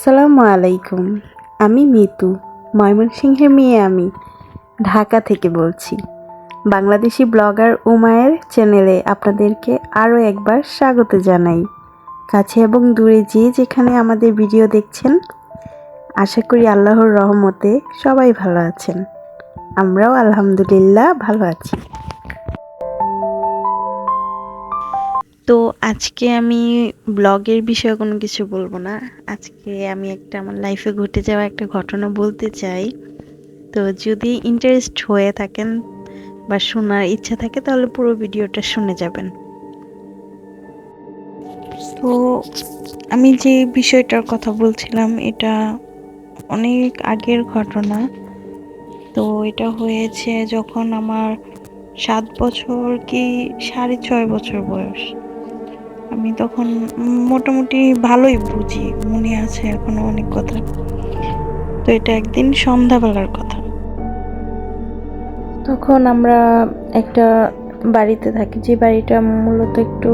আসসালামু আলাইকুম। আমি মিতু, ময়মনসিংহের মেয়ে। আমি ঢাকা থেকে বলছি। বাংলাদেশি ব্লগার উমায়ের চ্যানেলে আপনাদেরকে আরও একবার স্বাগত জানাই। কাছে এবং দূরে যে যেখানে আমাদের ভিডিও দেখছেন, আশা করি আল্লাহর রহমতে সবাই ভালো আছেন। আমরাও আলহামদুলিল্লাহ ভালো আছি। তো আজকে আমি ব্লগের বিষয়ে কোনো কিছু বলবো না। আজকে আমি আমার লাইফে ঘটে যাওয়া একটা ঘটনা বলতে চাই। তো যদি ইন্টারেস্ট হয়ে থাকেন বা শোনার ইচ্ছা থাকে তাহলে পুরো ভিডিওটা শুনে যাবেন। তো আমি যে বিষয়টার কথা বলছিলাম এটা অনেক আগের ঘটনা। তো এটা হয়েছে যখন আমার 7 বছর কি 6.5 বছর বয়স। আমি তখন মোটামুটি ভালোই বুঝি, মনে আছে এখনো অনেক কথা। তো এটা একদিন সন্ধ্যাবেলার কথা। তখন আমরা একটা বাড়িতে থাকি, যে বাড়িটা মূলত একটু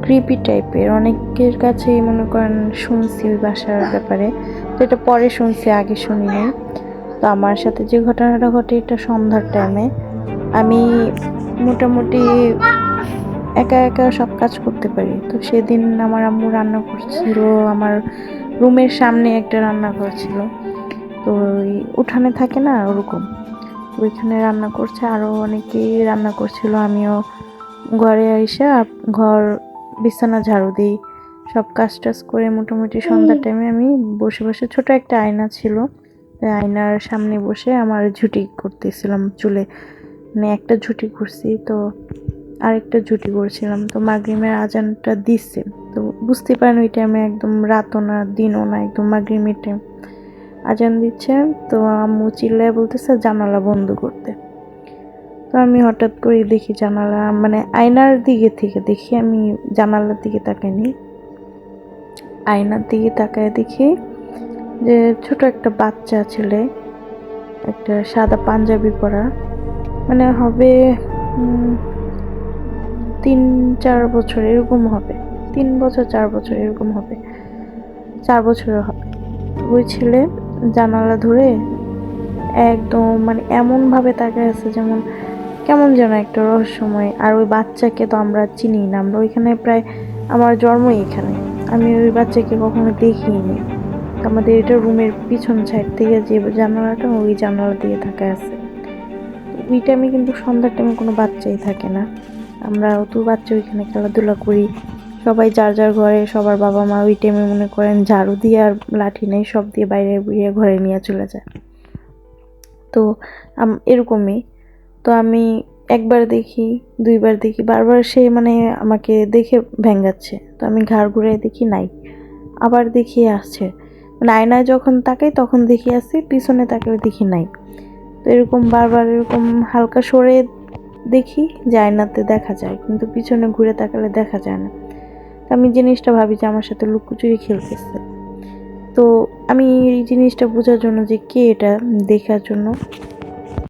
ক্রিপি টাইপের। অনেকের কাছেই মনে করেন শুনছি ওই বাসার ব্যাপারে, তো এটা পরে শুনছি, আগে শুনিনি। তো আমার সাথে যে ঘটনাটা ঘটে এটা সন্ধ্যার টাইমে। আমি মোটামুটি একা একা সব কাজ করতে পারি। তো সেদিন আমার আম্মু রান্না করছিল, আমার রুমের সামনে একটা রান্নাঘর ছিল। তো ওই উঠানে থাকে না ওরকম, ওইখানে রান্না করছে, আরও অনেকেই রান্না করছিল। আমিও ঘরে আইসা ঘর বিছানা ঝাড়ু দিই, সব কাজ টাজ করে মোটামুটি সন্ধ্যার টাইমে আমি বসে বসে, ছোট একটা আয়না ছিল, আয়নার সামনে বসে আমার ঝুঁটি করতেছিলাম চুলে। মানে একটা ঝুঁটি করছি, তো আরেকটা ঝুঁটি করছিলাম। তো মাগরিমের আজানটা দিচ্ছে, তো বুঝতে পারেন ওই টাইমে একদম রাতও না দিনও না, একদম মাগরিমের টাইম আজান দিচ্ছে। তো আম্মু চিল্লায় বলতেছে জানালা বন্ধ করতে। তো আমি হঠাৎ করে দেখি জানালা, মানে আয়নার দিকে থেকে দেখি, আমি জানালার দিকে তাকাইনি, আয়নার দিকে তাকায় দেখি যে ছোট একটা বাচ্চা ছেলে, একটা সাদা পাঞ্জাবি পরা, মানে হবে 3-4 বছর এরকম হবে, 3 বছর 4 বছর এরকম হবে, 4 বছরের হবে। ওই ছেলে জানালা ধরে একদম মানে এমন ভাবে তাকায় আছে যেমন কেমন যেন একটা রহস্যময়। আর ওই বাচ্চাকে তো আমরা চিনি না, আমরা ওইখানে প্রায়, আমার জন্মই এখানে, আমি ওই বাচ্চাকে কখনো দেখিনি। আমাদের এটা রুমের পিছন সাইড থেকে যে জানালাটা, ওই জানালা দিয়ে তাকায় আছে। ওই টাইমে কিন্তু সন্ধ্যার টাইমে কোনো বাচ্চাই থাকে না, আমরা অত বাচ্চা ওইখানে খেলাধুলা করি, সবাই যার যার ঘরে, সবার বাবা মা ওই টাইমে মনে করেন ঝাড়ু দিয়ে আর লাঠি নেই, সব দিয়ে বাইরে বেরিয়ে ঘরে নিয়ে চলে যায়। তো এরকমই। তো আমি একবার দেখি, দুইবার দেখি, বারবার সে মানে আমাকে দেখে ভেঙ্গাচ্ছে। তো আমি ঘাড় ঘুরে দেখি নাই, আবার দেখি আসছে, মানে আয়নায় যখন তাকাই তখন দেখি আসছে, পিছনে তাকালে দেখি নাই। তো এরকম বারবার এরকম হালকা সরে দেখি যে আয়নাতে দেখা যায়, কিন্তু পিছনে ঘুরে তাকালে দেখা যায় না। আমি জিনিসটা ভাবি যে আমার সাথে লুকোচুরি খেলতেছে। তো আমি এই জিনিসটা বোঝার জন্য যে কে এটা দেখার জন্য